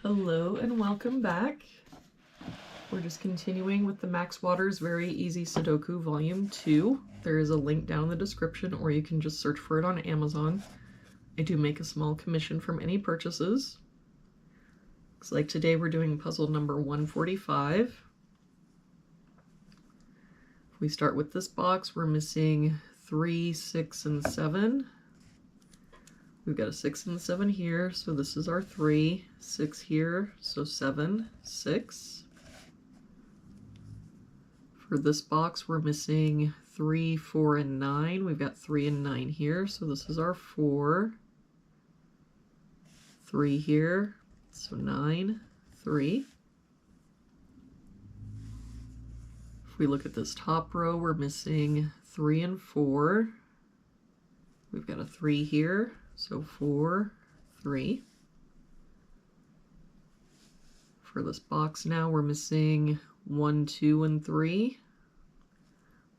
Hello and welcome back. We're just continuing with the Max Waters Very Easy Sudoku Volume 2. There is a link down in the description, or you can just search for it on Amazon. I do make a small commission from any purchases. Looks like today we're doing puzzle number 145. If we start with this box, we're missing 3, 6, and 7. We've got a 6 and 7 here, so this is our 3, 6 here, so 7, 6. For this box, we're missing 3, 4, and 9. We've got 3 and 9 here, so this is our 4. 3 here, so 9, 3. If we look at this top row, we're missing 3 and 4. We've got a 3 here, so 4, 3. For this box now, we're missing 1, 2, and 3.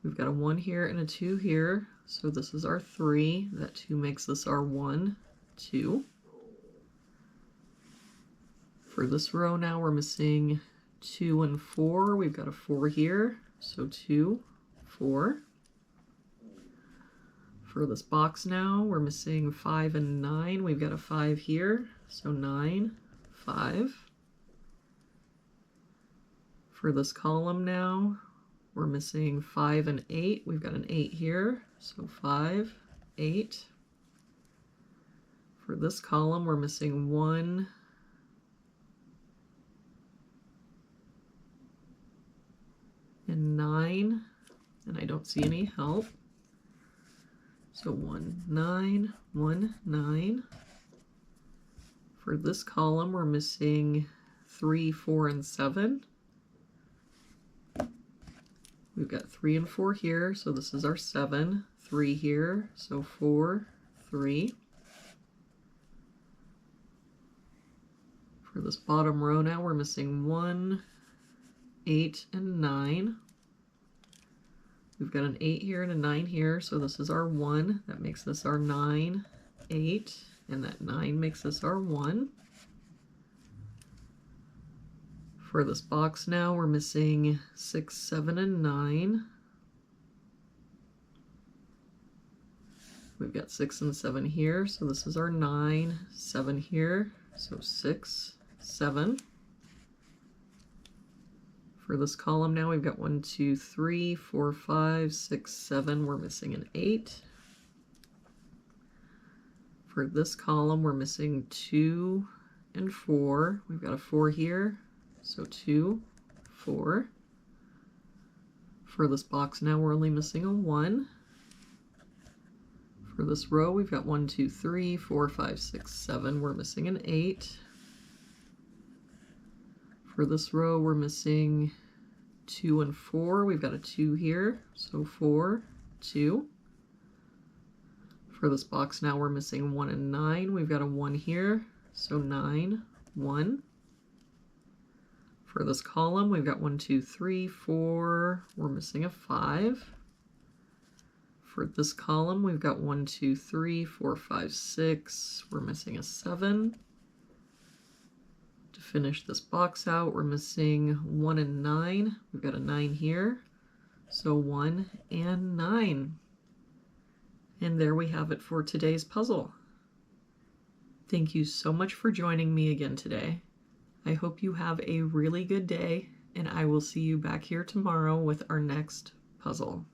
We've got a 1 here and a 2 here, so this is our 3. That 2 makes this our 1, 2. For this row now, we're missing 2 and 4. We've got a 4 here, so 2, 4. For this box now, we're missing 5 and 9. We've got a 5 here, so 9, 5. For this column now, we're missing 5 and 8. We've got an 8 here, so 5, 8. For this column, we're missing 1, and 9, and I don't see any help. So 1, 9, 1, 9. For this column, we're missing 3, 4, and 7. We've got 3 and 4 here, so this is our 7. 3 here, so 4, 3. For this bottom row now, we're missing 1, 8, and 9. We've got an 8 here and a 9 here, so this is our 1. That makes this our 9, 8, and that 9 makes this our 1. For this box now, we're missing 6, 7, and 9. We've got 6 and 7 here, so this is our 9, 7 here, so 6, 7. For this column now, we've got 1, 2, 3, 4, 5, 6, 7. We're missing an 8. For this column, we're missing 2 and 4. We've got a 4 here, so 2, 4. For this box now, we're only missing a 1. For this row, we've got 1, 2, 3, 4, 5, 6, 7. We're missing an 8. For this row, we're missing 2 and 4. We've got a 2 here, so 4, 2. For this box now, we're missing 1 and 9. We've got a 1 here, so 9, 1. For this column, we've got 1, 2, 3, 4. We're missing a 5. For this column, we've got 1, 2, 3, 4, 5, 6. We're missing a 7. To finish this box out, we're missing 1 and 9. We've got a 9 here, so 1 and 9. And there we have it for today's puzzle. Thank you so much for joining me again today. I hope you have a really good day, and I will see you back here tomorrow with our next puzzle.